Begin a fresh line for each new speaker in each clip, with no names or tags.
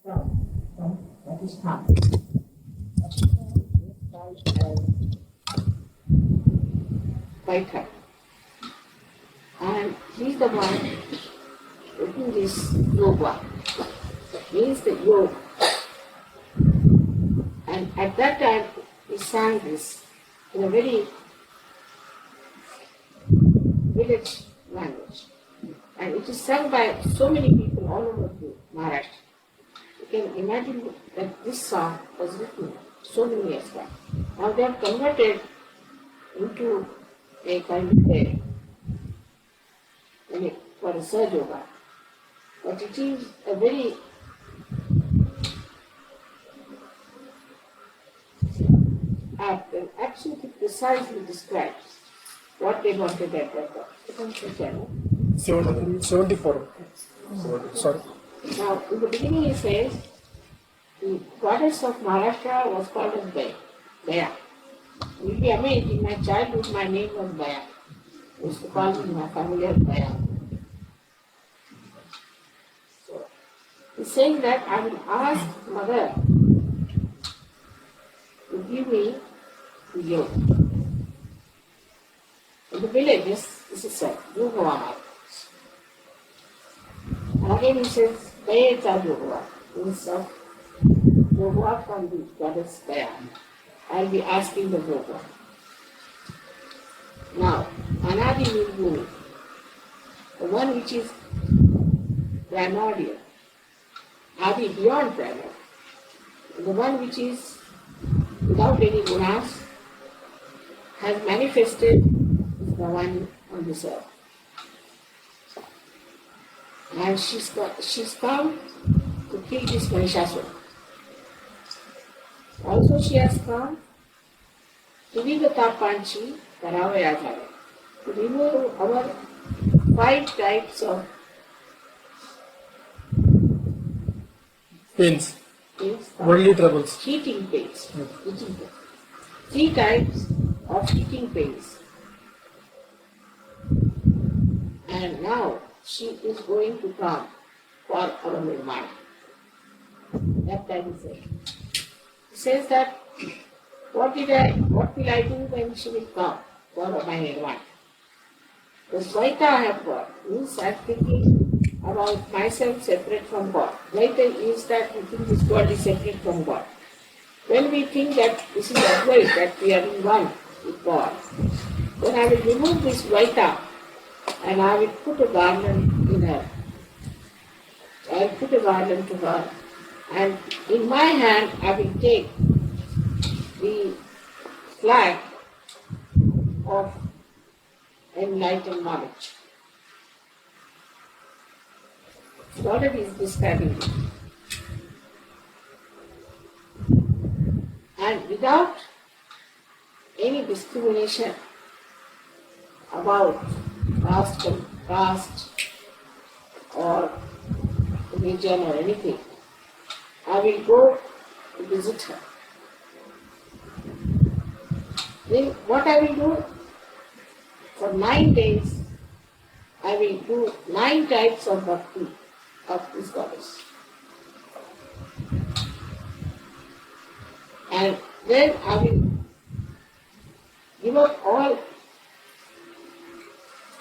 That is time. Fighter. And he's the one who this yoga. Means the yoga. And at that time he sang this in a very village language. And it is sung by so many people all over the Maharashtra. You can imagine that this song was written so many years back. Now they have converted into a kind of for a Sahaja Yoga. But it is a very absolutely precisely describes what they wanted at that time.
74. Sorry.
Now, in the beginning he says, the goddess of Maharashtra was called as Daya. You'll be amazed, in my childhood my name was Daya. I used to call me my family as Daya. So, he's saying that I will ask mother to give me the yoga. In the villages, this is said, Yogavama. And again he says, Dayeta Yogava, means of Yogava from the goddess Daya. I'll be asking the yoga. Now, Anadi Nirguni, the one which is primordial, Adi beyond primordial, the one which is without any gunas, has manifested is the one on this earth. And she's come to kill this Mahishasura. Also she has come to leave the Tapanchi, Taravayajara, to remove our 5 types of
Pains. Worldly troubles.
Heating pains. 3 types of heating pains. And now she is going to come for our Nirmana. That time is it. He says that what will I do when she will come for my Nirvana? The Dvaita I have got means I am thinking about myself separate from God. Dvaita is that we think this world is separate from God. When we think that this is Advaita, that we are in one with God, then I will remove this Dvaita and I will put a garland in her. I will put a garland to her, and in my hand I will take the flag of enlightened knowledge. What it is describing it. And without any discrimination about caste or religion or anything, I will go to visit her. Then what I will do? For 9 days, I will do 9 types of bhakti of this goddess. And then I will give up all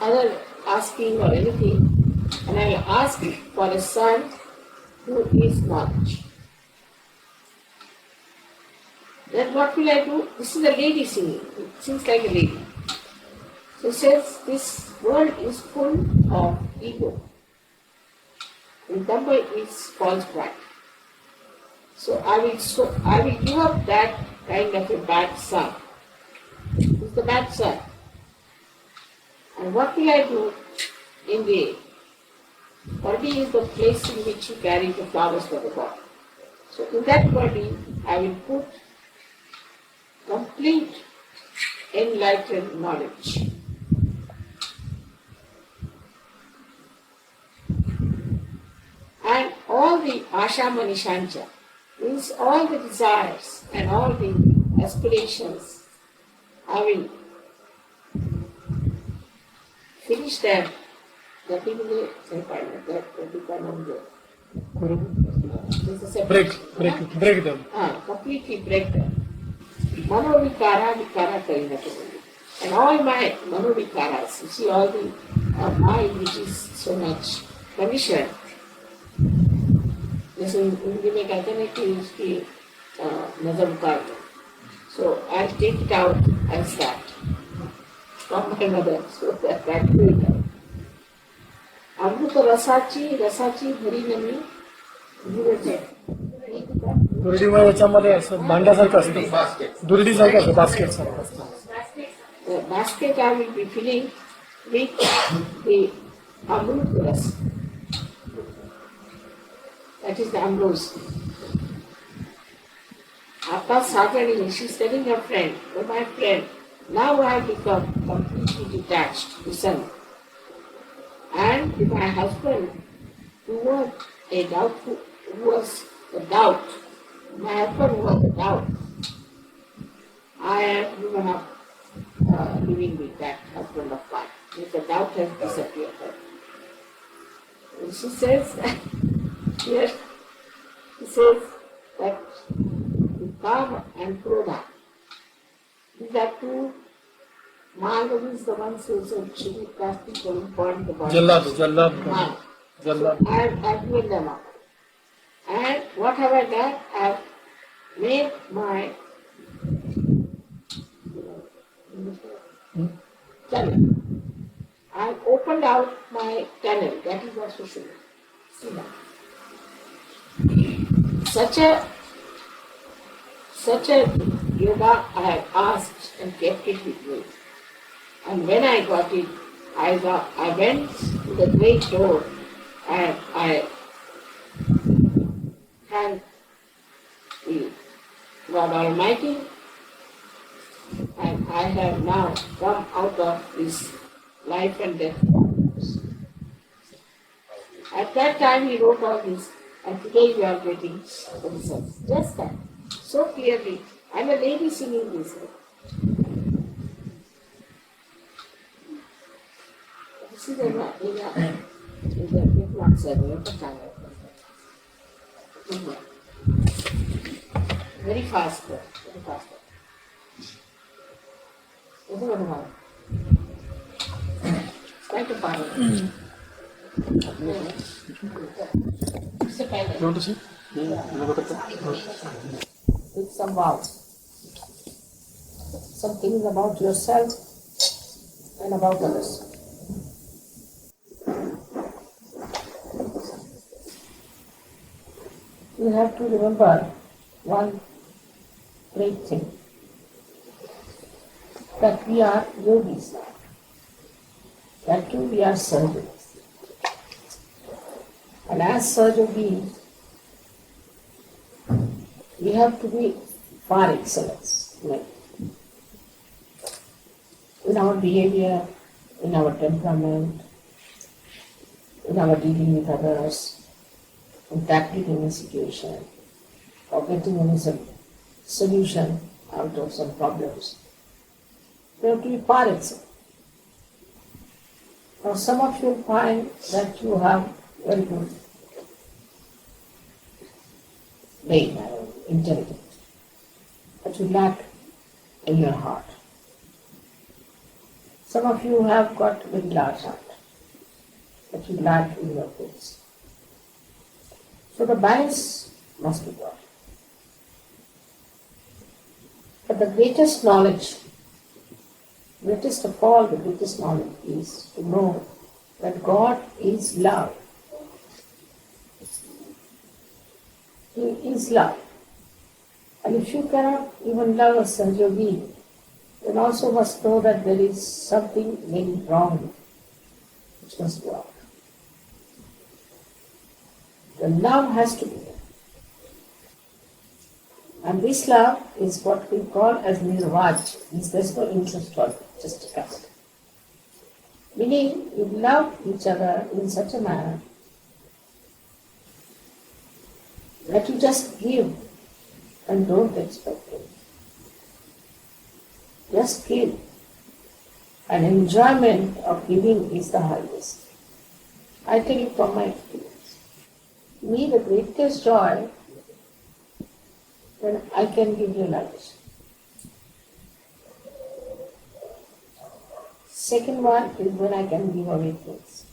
other asking or anything, and I will ask for a son who is knowledge. Then what will I do? This is a lady singing. It sings like a lady. So it says this world is full of ego. And number is false pride. So I will give up that kind of a bad son. It's the bad son. And what will I do in the body is the place in which you carry the flowers for the God. So in that body I will put complete enlightened knowledge. And all the Asha Manishancha means all the desires and all the aspirations, I will finish them. The people say, There's a separation.
break them.
Completely break them. Manovikara, vikara karinatavali. And all my manovikaras, you see all the mind which is so much conditioned. जैसे हिंदी में कहते हैं कि उसकी नजर उतार दो. So I'll take it out as that from my mother, so that will it out. अमृत रसाची भरी नमी जीवाचे.
दुर्डी मग याच्यामध्ये असं भांड्यासारखं असतं, दुर्डीसारखं असतं, बास्केट सारखं असतं.
The basket I will be filling with the Amrut Ras. That is the ambrose. After Sajani, she's telling her friend, oh my friend, now I have become completely detached, listen. And with my husband, who was a doubt, my husband was a doubt. I have given up living with that husband of mine. The doubt has disappeared. And she says, here, she says that Kama and Krodha, these are two Mahagavi is the ones who said Shri Kartik will burn the body.
Jallad.
I've given them up. And what have I done? I've made my channel. I opened out my channel. That is what Sushuma. See that. Such a yoga I have asked and kept it with me. And when I got it, I went to the great door and I thanked the God Almighty. And I have now come out of this life and death problems. At that time he wrote all this, and today we are getting the results. Just that. So clearly. I'm a lady singing this. This is in very fast. Very fast. Quite a power. It's a pen.
You want to see?
With some vows. Some things about yourself and about others. You have to remember one great thing, that we are yogis, that too we are surgeons. And as surgeons, we have to be par excellence in our behavior, in our temperament, in our dealing with others, in tackling any situation, or getting any solution out of some problems. We have to be par excellence. Now some of you find that you have very good brain, intelligence, but you lack in your heart. Some of you have got very large heart, but you lack in your face. So the balance must be brought. But the greatest knowledge, greatest of all, the greatest knowledge is to know that God is love. He is love. And if you cannot even love a Sanjog being, then also must know that there is something very wrong which must go out. The love has to be there. And this love is what we call as nirvaj, means there's no interest for it, just a cast. Meaning you love each other in such a manner that you just give and don't expect it. Just give. And enjoyment of giving is the highest. I tell you from my experience. me the greatest joy when I can give realization. Second one is when I can give away things.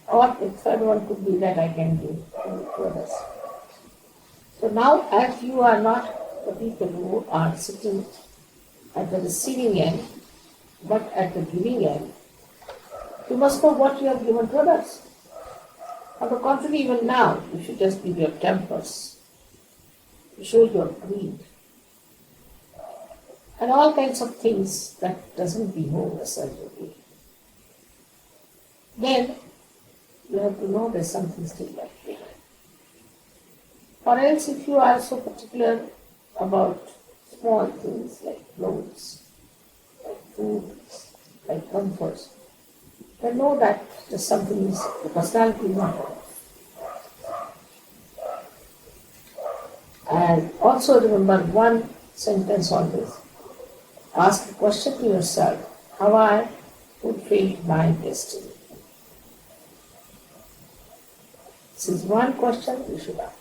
Or the third one could be that I can give to others. So now, as you are not the people who are sitting at the receiving end, but at the giving end, you must know what you have given to others. On the contrary, even now, you should just give your tempers, you show your greed, and all kinds of things that doesn't behove a certain way. Then you have to know there's something still left behind. Or else, if you are so particular about small things like clothes, like food, like comforts, then know that there's something is the personality is not there. And also remember one sentence always. Ask the question to yourself, how I fulfilled my destiny. This is one question you should ask.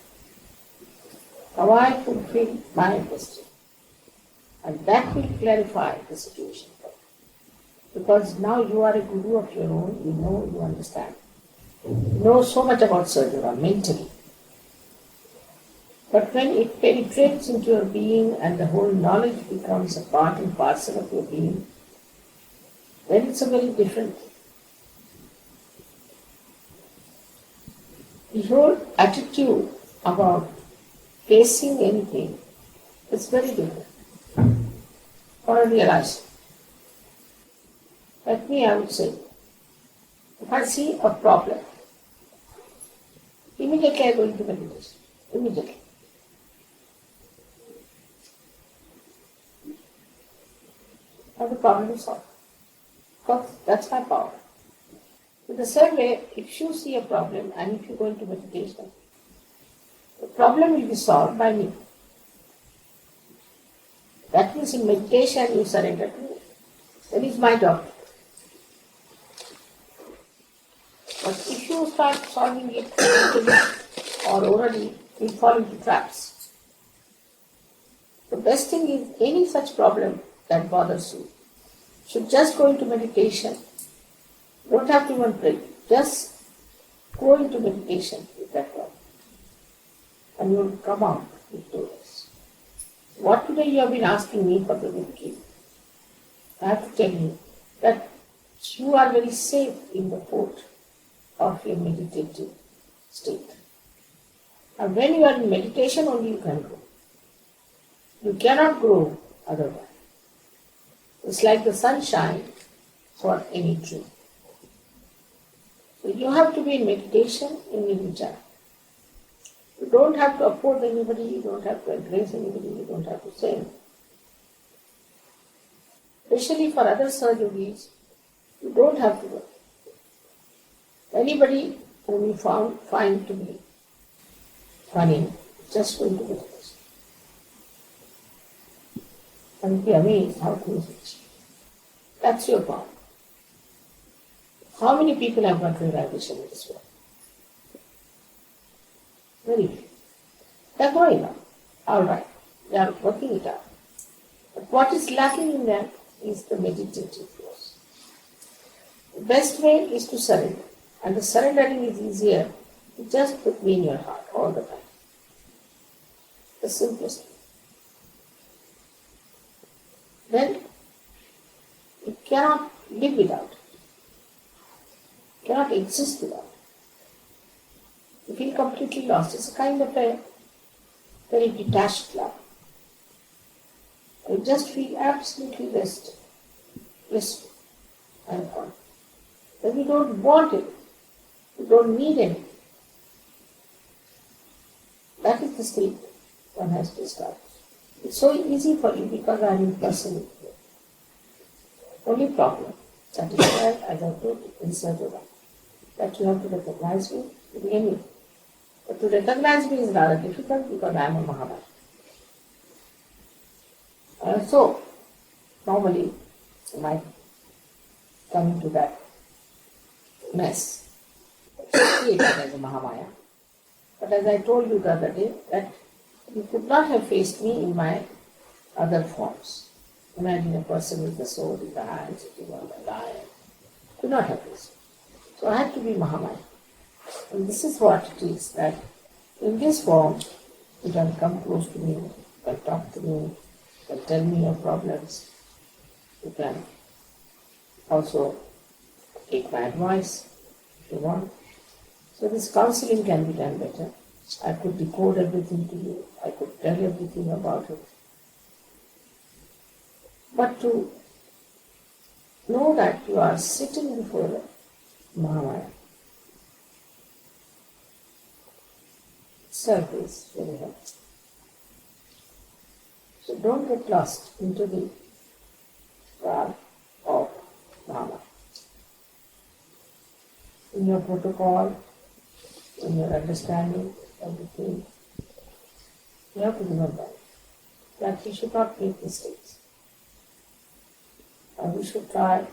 How I fulfill my destiny. And that will clarify the situation. Because now you are a guru of your own, you know, you understand. You know so much about Sarjuna mentally. But when it penetrates into your being and the whole knowledge becomes a part and parcel of your being, then it's a very different thing. The whole attitude about facing anything is very different. For a realization. Like me, I would say, if I see a problem, immediately I go into meditation. Immediately. And the problem is solved. Because that's my power. In the same way, if you see a problem and if you go into meditation, the problem will be solved by me. That means in meditation you surrender to me. That is my job. But if you start solving it mentally or orally, you fall into traps. The best thing is any such problem that bothers you should just go into meditation. You don't have to even pray. Just go into meditation with that problem. And you will come out victorious. What today you have been asking me for the victory? I have to tell you that you are very safe in the fort of your meditative state. And when you are in meditation only you can grow. You cannot grow otherwise. It's like the sunshine for any tree. So you have to be in meditation in nirvijana. You don't have to oppose anybody, you don't have to address anybody, you don't have to say anything. Especially for other Sahaja-yogis, you don't have to work. Anybody whom you find to be funny, just go into meditation. And be amazed how things will change. That's your power. How many people have got realization in this world? Very few. They are growing up. All right. They are working it out. But what is lacking in them is the meditative force. The best way is to surrender. And the surrendering is easier to just put me in your heart all the time. The simplest way. Then you cannot live without it. You cannot exist without it. You feel completely lost. It's a kind of a very detached love. You just feel absolutely rested, blissful, and calm. Then you don't want it. You don't need anything. That is the state one has to establish. It's so easy for you because I am impersonal. Only problem that is there, as I told you, in Sarjuna, that you have to recognize me to be anything. But to recognize me is rather difficult because I am a Mahabharata. So, normally, you might come into that mess. created as a Mahamaya. But as I told you the other day, that you could not have faced me in my other forms. Imagine a person with the sword in the hand sitting on the lion. Could not have faced me. So I had to be Mahamaya. And this is what it is, that in this form, you can come close to me, you can talk to me, you can tell me your problems, you can also take my advice if you want. So this counseling can be done better. I could decode everything to you, I could tell everything about it. But to know that you are sitting before the Mahamaya itself is very helpful. So don't get lost into the trap of Mahamaya. In your protocol, in your understanding, everything, you have to remember that we should not make mistakes. And we should try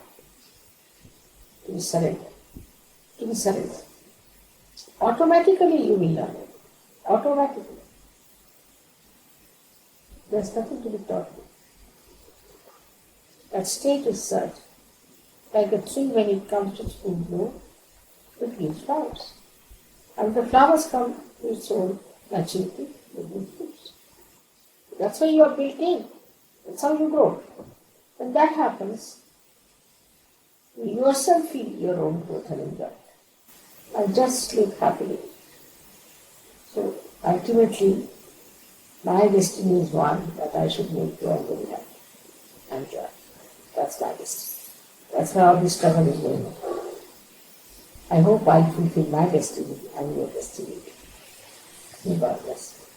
to be surrendered. To be surrendered. Automatically you will learn it. Automatically. There's nothing to be taught you. That state is such, like a tree when it comes to full bloom, it gives flowers. And the flowers come to its own maturity, they give fruits. That's why you are built in. That's how you grow. When that happens, you yourself feel your own growth and enjoy it. And just live happily. So ultimately, my destiny is one that I should make you all very happy and joy. That's my destiny. That's how this struggle is going on. I hope I fulfill my destiny and your destiny. May God bless.